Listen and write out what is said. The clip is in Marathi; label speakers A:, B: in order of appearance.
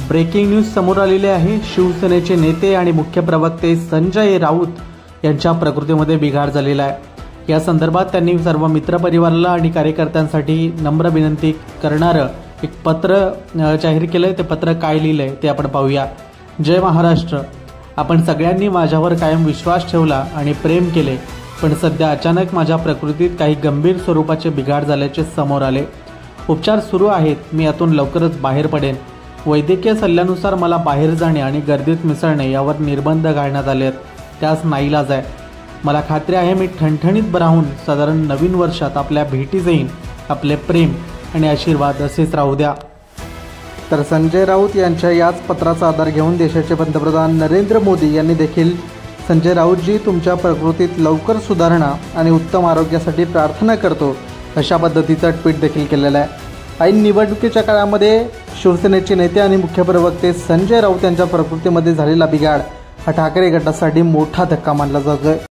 A: ब्रेकिंग न्यूज समोर आलेली आहे। शिवसेनेचे नेते आणि मुख्य प्रवक्ते संजय राऊत यांच्या प्रकृतीमध्ये बिघाड झालेला आहे। या संदर्भात त्यांनी सर्व मित्रपरिवाराला आणि कार्यकर्त्यांसाठी नम्र विनंती करणारं एक पत्र जाहीर केलंय। ते पत्र काय लिहिलंय ते आपण पाहूया। जय महाराष्ट्र। आपण सगळ्यांनी माझ्यावर कायम विश्वास ठेवला आणि प्रेम केले, पण सध्या अचानक माझ्या प्रकृतीत काही गंभीर स्वरूपाचे बिघाड झाल्याचे समोर आले। उपचार सुरू आहेत। मी यातून लवकरच बाहेर पडेन। वैद्यकीय सल्ल्यानुसार मला बाहेर जाणे आणि गर्दीत मिसळणे यावर निर्बंध घालण्यात आले आहेत। त्यास नाईलाज आहे। मला खात्री आहे मी ठणठणीत बरा होऊन साधारण नवीन वर्षात आपल्या भेटी जाईन। आपले प्रेम आणि आशीर्वाद असेच राहू द्या। तर संजय राऊत यांच्या याच पत्राचा आधार घेऊन देशाचे पंतप्रधान नरेंद्र मोदी यांनी देखील संजय राऊतजी तुमच्या प्रकृतीत लवकर सुधारणा आणि उत्तम आरोग्यासाठी प्रार्थना करतो अशा पद्धतीचं ट्विट देखील केलेलं आहे। ऐन निवडणुकीच्या काळामध्ये शिवसेनेचे नेते आणि मुख्य प्रवक्ते संजय राऊत यांच्या प्रकृतीमध्ये झालेला बिघाड हा ठाकरे गटासाठी मोठा धक्का मानला जातोय।